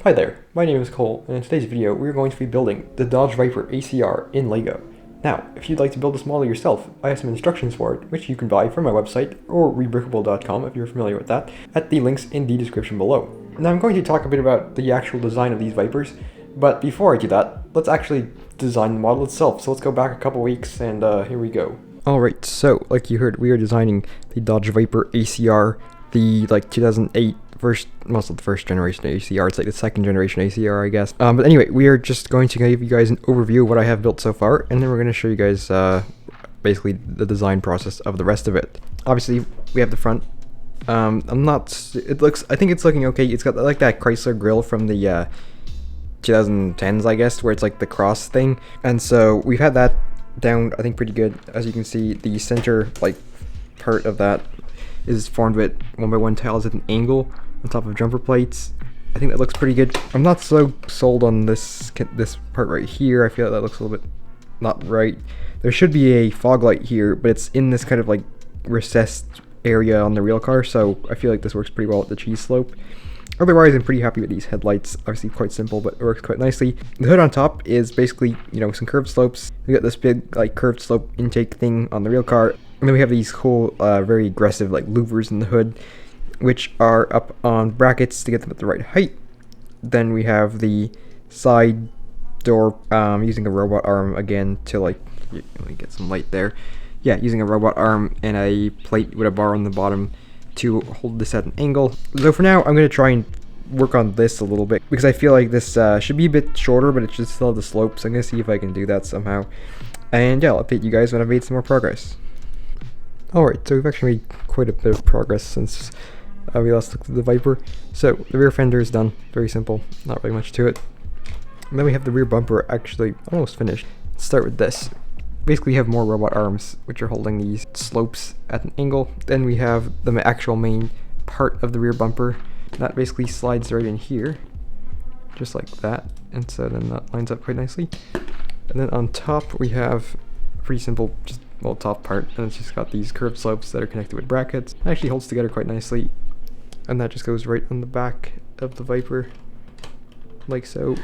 Hi there, my name is Cole, and in today's video we are going to be building the Dodge Viper ACR in LEGO. Now, if you'd like to build this model yourself, I have some instructions for it, which you can buy from my website, or rebrickable.com if you're familiar with that, at the links in the description below. Now I'm going to talk a bit about the actual design of these Vipers, but before I do that, let's actually design the model itself. So let's go back a couple weeks, and here we go. Alright, so like you heard, we are designing the Dodge Viper ACR, the 2008 most of the first generation ACR. It's like the second generation ACR, I guess. But anyway, we are just going to give you guys an overview of what I have built so far, and then we're going to show you guys basically the design process of the rest of it. Obviously, we have the front. I think it's looking okay. It's got like that Chrysler grille from the 2010s, I guess, where it's like the cross thing. And so we've had that down, I think, pretty good. As you can see, the center part of that is formed with 1x1 tiles at an angle on top of jumper plates. I think that looks pretty good. I'm not so sold on this part right here. I feel like that looks a little bit not right. There should be a fog light here, but it's in this kind of like recessed area on the real car, so I feel like this works pretty well with the cheese slope. Otherwise, I'm pretty happy with these headlights. Obviously quite simple, but it works quite nicely. The hood on top is basically, some curved slopes. We got this big curved slope intake thing on the real car. And then we have these cool, very aggressive louvers in the hood, which are up on brackets to get them at the right height. Then we have the side door, using a robot arm again to let me get some light there. Yeah, using a robot arm and a plate with a bar on the bottom to hold this at an angle. So for now, I'm going to try and work on this a little bit, because I feel like this should be a bit shorter, but it should still have the slope. So I'm going to see if I can do that somehow. And yeah, I'll update you guys when I've made some more progress. Alright, so we've actually made quite a bit of progress since we last looked at the Viper. So the rear fender is done, very simple, not really much to it. And then we have the rear bumper actually almost finished. Let's start with this. Basically we have more robot arms which are holding these slopes at an angle. Then we have the actual main part of the rear bumper. That basically slides right in here, just like that. And so then that lines up quite nicely. And then on top we have a pretty simple, top part, and it's just got these curved slopes that are connected with brackets. It actually holds together quite nicely, and that just goes right on the back of the Viper, like so.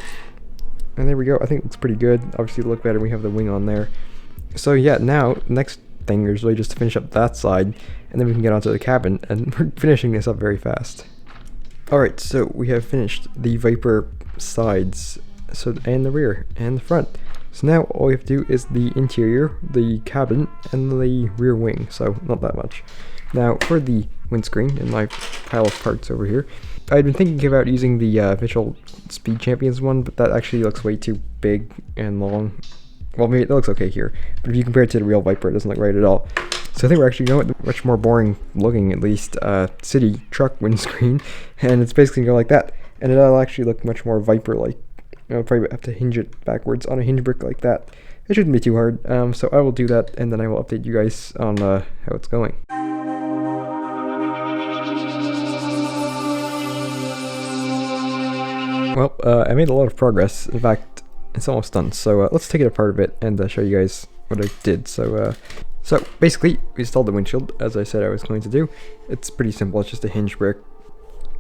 And there we go. I think it looks pretty good. Obviously it'll look better when we have the wing on there. So yeah, now next thing is really just to finish up that side, and then we can get onto the cabin, and we're finishing this up very fast. Alright, so we have finished the Viper sides, and the rear and the front. So now all we have to do is the interior, the cabin, and the rear wing, so not that much. Now for the windscreen and my pile of parts over here, I'd been thinking about using the Visual Speed Champions one, but that actually looks way too big and long. Well, maybe it looks okay here, but if you compare it to the real Viper, it doesn't look right at all. So I think we're actually going with the much more boring looking, at least, city truck windscreen, and it's basically going to go like that, and it'll actually look much more Viper-like. I'll probably have to hinge it backwards on a hinge brick like that. It shouldn't be too hard, so I will do that, and then I will update you guys on how it's going. Well, I made a lot of progress. In fact, it's almost done, so let's take it apart a bit and show you guys what I did. So basically, we installed the windshield, as I said I was going to do. It's pretty simple, it's just a hinge brick.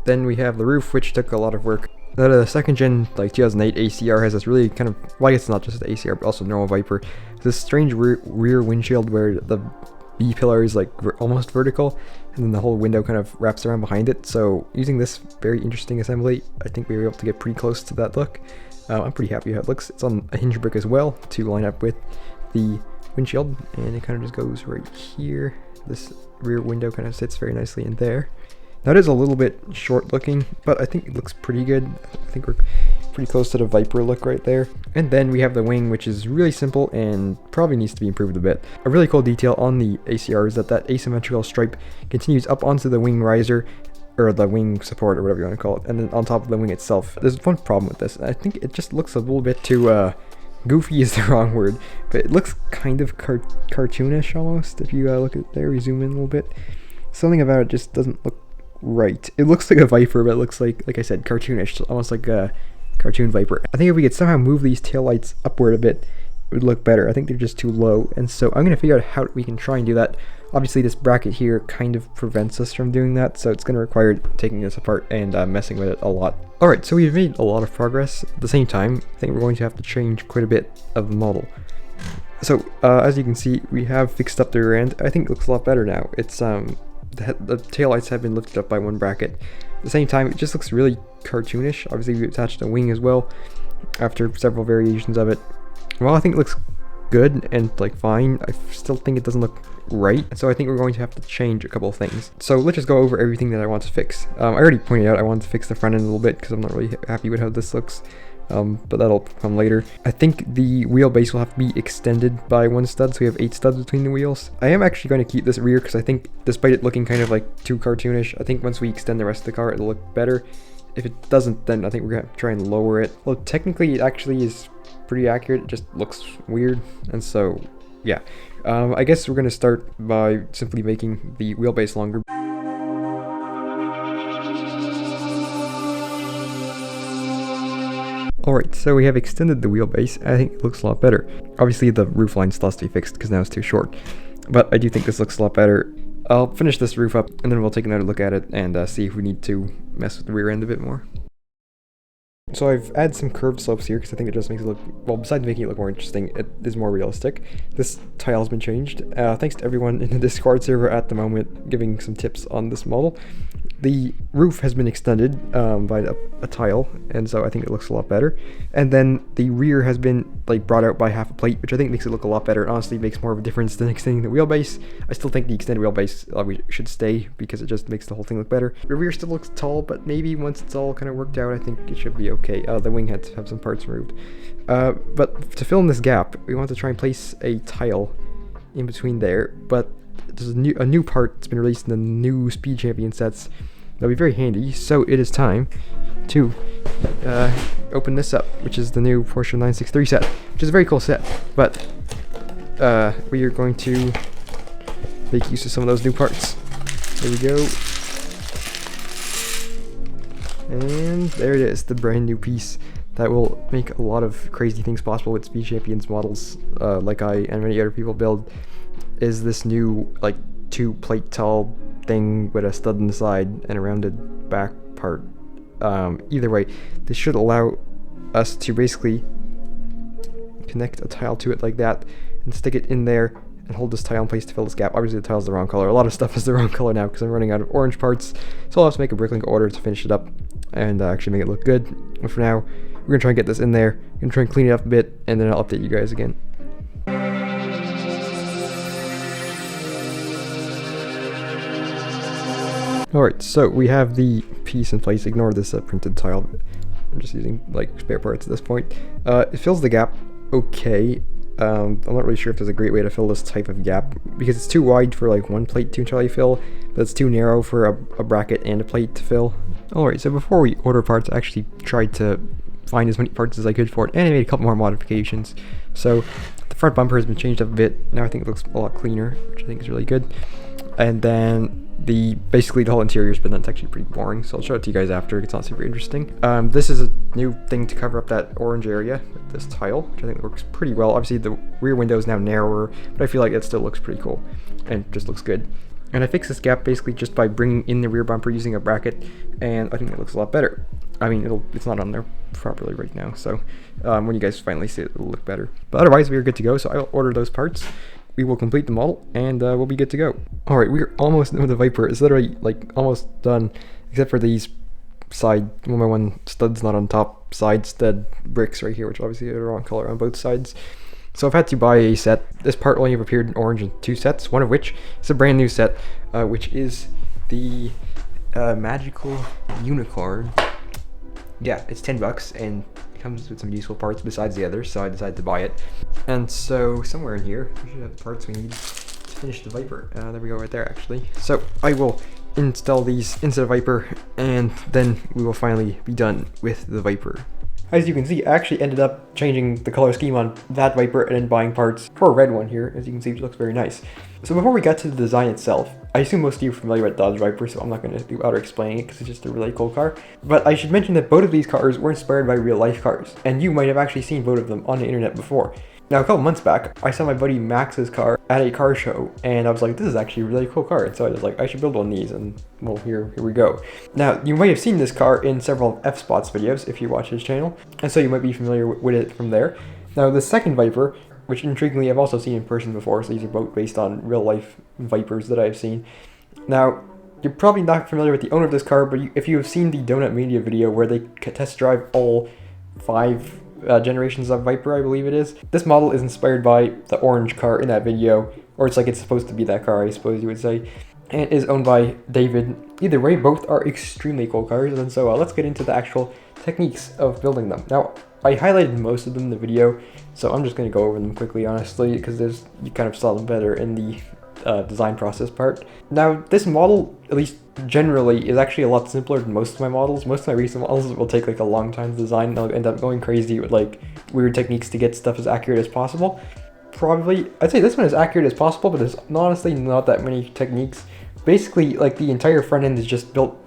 Then we have the roof, which took a lot of work. The second gen 2008 ACR has this really kind of, well, I guess it's not just the ACR but also normal Viper, this strange rear windshield where the B pillar is almost vertical, and then the whole window kind of wraps around behind it. So using this very interesting assembly, I think we were able to get pretty close to that look. I'm pretty happy how it looks. It's on a hinge brick as well to line up with the windshield, and it kind of just goes right here. This rear window kind of sits very nicely in there. Now it is a little bit short looking, but I think it looks pretty good. I think we're pretty close to the Viper look right there. And then we have the wing, which is really simple and probably needs to be improved a bit. A really cool detail on the ACR is that asymmetrical stripe continues up onto the wing riser, or the wing support, or whatever you want to call it, and then on top of the wing itself. There's one problem with this. I think it just looks a little bit too, goofy is the wrong word, but it looks kind of cartoonish almost. If you look at there, we zoom in a little bit. Something about it just doesn't look right. It looks like a Viper, but it looks like I said, cartoonish, almost like a cartoon Viper. I think if we could somehow move these taillights upward a bit would look better. I think they're just too low, and so I'm going to figure out how we can try and do that. Obviously this bracket here kind of prevents us from doing that, so it's going to require taking this apart and messing with it a lot. Alright, so we've made a lot of progress. At the same time, I think we're going to have to change quite a bit of the model. So as you can see, we have fixed up the rear end. I think it looks a lot better now. It's the taillights have been lifted up by one bracket. At the same time, it just looks really cartoonish. Obviously we attached a wing as well after several variations of it. Well, I think it looks good and like fine. I still think it doesn't look right, so I think we're going to have to change a couple of things. So let's just go over everything that I want to fix. I already pointed out I want to fix the front end a little bit because I'm not really happy with how this looks, but that'll come later. I think the wheelbase will have to be extended by one stud, so we have 8 studs between the wheels. I am actually going to keep this rear because I think, despite it looking kind of like too cartoonish, I think once we extend the rest of the car it'll look better. If it doesn't, then I think we're going to try and lower it. Well, technically it actually is pretty accurate, it just looks weird, and so yeah. I guess we're going to start by simply making the wheelbase longer. Alright, so we have extended the wheelbase. I think it looks a lot better. Obviously the roof line still has to be fixed because now it's too short, but I do think this looks a lot better. I'll finish this roof up and then we'll take another look at it and see if we need to mess with the rear end a bit more. So I've added some curved slopes here because I think it just makes it look, well, besides making it look more interesting, it is more realistic. This tile has been changed. Thanks to everyone in the Discord server at the moment giving some tips on this model. The roof has been extended by a tile, and so I think it looks a lot better. And then the rear has been like brought out by half a plate, which I think makes it look a lot better. It honestly makes more of a difference than extending the wheelbase. I still think the extended wheelbase we should stay because it just makes the whole thing look better. The rear still looks tall, but maybe once it's all kind of worked out, I think it should be okay. The wing had to have some parts removed. But to fill in this gap, we want to try and place a tile in between there, but there's a new part that's been released in the new Speed Champion sets that'll be very handy. So it is time to open this up, which is the new Porsche 963 set, which is a very cool set, but we are going to make use of some of those new parts. There we go. And there it is, the brand new piece that will make a lot of crazy things possible with Speed Champions models, like I and many other people build, is this new like 2-plate tall thing with a stud on the side and a rounded back part. Either way, this should allow us to basically connect a tile to it like that and stick it in there and hold this tile in place to fill this gap. Obviously the tile's the wrong color. A lot of stuff is the wrong color now because I'm running out of orange parts, so I'll have to make a bricklink order to finish it up and actually make it look good. But for now, we're gonna try and get this in there. I'm gonna try and clean it up a bit, and then I'll update you guys again. Alright, so we have the piece in place. Ignore this printed tile. I'm just using like spare parts at this point. It fills the gap okay. I'm not really sure if there's a great way to fill this type of gap because it's too wide for like one plate to entirely fill, but it's too narrow for a bracket and a plate to fill. Alright, so before we order parts, I actually tried to find as many parts as I could for it, and I made a couple more modifications. So the front bumper has been changed up a bit. Now I think it looks a lot cleaner, which I think is really good. And then basically the whole interior has been done. It's actually pretty boring, so I'll show it to you guys after. It's not super interesting. This is a new thing to cover up that orange area with this tile, which I think works pretty well. Obviously the rear window is now narrower, but I feel like it still looks pretty cool and just looks good. And I fixed this gap basically just by bringing in the rear bumper using a bracket, and I think it looks a lot better. I mean, it's not on there properly right now, so when you guys finally see it, it'll look better. But otherwise, we are good to go, so I'll order those parts. We will complete the model, and we'll be good to go. Alright, we're almost done with the Viper. It's literally, like, almost done, except for these side 1x1 studs not on top, side stud bricks right here, which obviously are the wrong color on both sides. So I've had to buy a set. This part only appeared in orange in 2 sets, one of which is a brand new set, which is the Magical Unicorn. Yeah, it's $10, and it comes with some useful parts besides the others, so I decided to buy it. And so somewhere in here, we should have the parts we need to finish the Viper. There we go, right there actually. So I will install these into the Viper, and then we will finally be done with the Viper. As you can see, I actually ended up changing the color scheme on that Viper and then buying parts for a red one here, as you can see, which looks very nice. So before we got to the design itself, I assume most of you are familiar with Dodge Viper, so I'm not going to bother explaining it because it's just a really cool car. But I should mention that both of these cars were inspired by real life cars, and you might have actually seen both of them on the internet before. Now, a couple months back, I saw my buddy Max's car at a car show, and I was like, this is actually a really cool car. And so I was like, I should build one of these, and well, here we go. Now, you might have seen this car in several F-Spots videos if you watch his channel, and so you might be familiar with it from there. Now, the second Viper, which intriguingly I've also seen in person before, so these are both based on real-life Vipers that I've seen. Now, you're probably not familiar with the owner of this car, but if you have seen the Donut Media video where they test drive all 5 generations of Viper, I believe it is. This model is inspired by the orange car in that video, or it's like it's supposed to be that car, I suppose you would say, and is owned by David. Either way, both are extremely cool cars, and so let's get into the actual techniques of building them. Now, I highlighted most of them in the video, so I'm just going to go over them quickly, honestly, because you kind of saw them better in the design process part. Now, this model, at least generally, is actually a lot simpler than most of my models. Most of my recent models will take like a long time to design, and I'll end up going crazy with like weird techniques to get stuff as accurate as possible. Probably, I'd say this one is accurate as possible, but there's honestly not that many techniques. Basically, like the entire front end is just built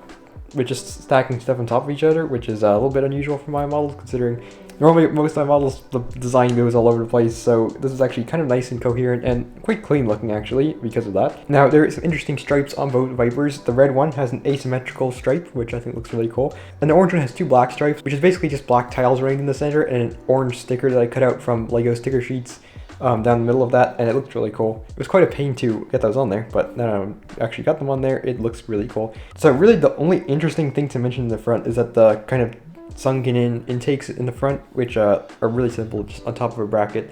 with just stacking stuff on top of each other, which is a little bit unusual for my models, considering normally most of my models, the design goes all over the place, so this is actually kind of nice and coherent and quite clean looking actually because of that. Now, there is some interesting stripes on both Vipers. The red one has an asymmetrical stripe, which I think looks really cool, and the orange one has 2 black stripes, which is basically just black tiles running in the center and an orange sticker that I cut out from Lego sticker sheets down the middle of that, and it looked really cool. It was quite a pain to get those on there, but now I actually got them on there. It looks really cool. So really the only interesting thing to mention in the front is that the kind of sunken in intakes in the front, which are really simple, just on top of a bracket.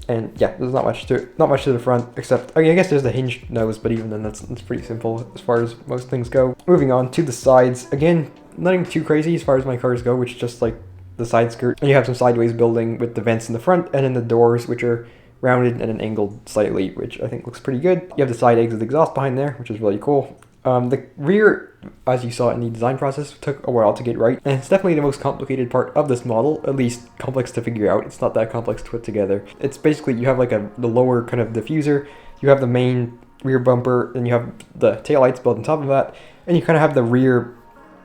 And yeah, there's not much to the front, except, I mean, I guess there's the hinged nose, but even then that's pretty simple as far as most things go. Moving on to the sides, again, nothing too crazy as far as my cars go, which is just like the side skirt. And you have some sideways building with the vents in the front, and then the doors, which are rounded and angled slightly, which I think looks pretty good. You have the side exit exhaust behind there, which is really cool. The rear, as you saw in the design process, took a while to get right, and it's definitely the most complicated part of this model, at least complex to figure out. It's not that complex to put together. It's basically, you have like the lower kind of diffuser, you have the main rear bumper, and you have the taillights built on top of that, and you kind of have the rear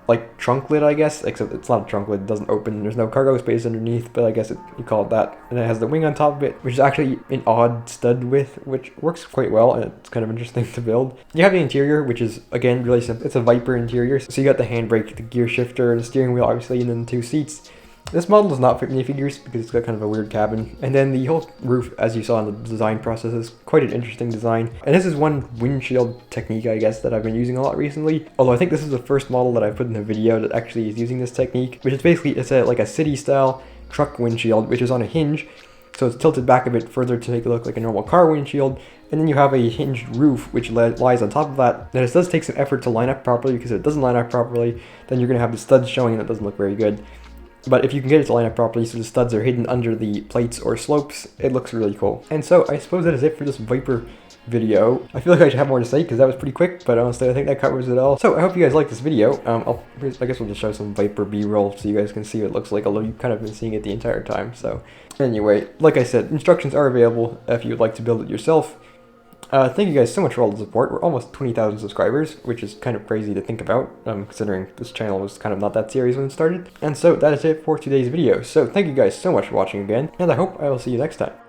like trunk lid, I guess, except it's not a trunk lid, it doesn't open, there's no cargo space underneath, but I guess you call it that. And it has the wing on top of it, which is actually an odd stud width, which works quite well, and it's kind of interesting to build. You have the interior, which is, again, really simple. It's a Viper interior, so you got the handbrake, the gear shifter, the steering wheel, obviously, and then the 2 seats. This model does not fit minifigures because it's got kind of a weird cabin. And then the whole roof, as you saw in the design process, is quite an interesting design. And this is one windshield technique, I guess, that I've been using a lot recently. Although I think this is the first model that I've put in a video that actually is using this technique, which is basically, it's like a city-style truck windshield, which is on a hinge. So it's tilted back a bit further to make it look like a normal car windshield. And then you have a hinged roof, which lies on top of that. And it does take some effort to line up properly, because if it doesn't line up properly, then you're going to have the studs showing, and it doesn't look very good. But if you can get it to line up properly so the studs are hidden under the plates or slopes, it looks really cool. And so I suppose that is it for this Viper video. I feel like I should have more to say because that was pretty quick, but honestly I think that covers it all. So I hope you guys like this video. I guess we'll just show some Viper B-roll so you guys can see what it looks like, although you've kind of been seeing it the entire time. So anyway, like I said, instructions are available if you would like to build it yourself. Thank you guys so much for all the support. We're almost 20,000 subscribers, which is kind of crazy to think about, considering this channel was kind of not that serious when it started. And so that is it for today's video. So thank you guys so much for watching again, and I hope I will see you next time.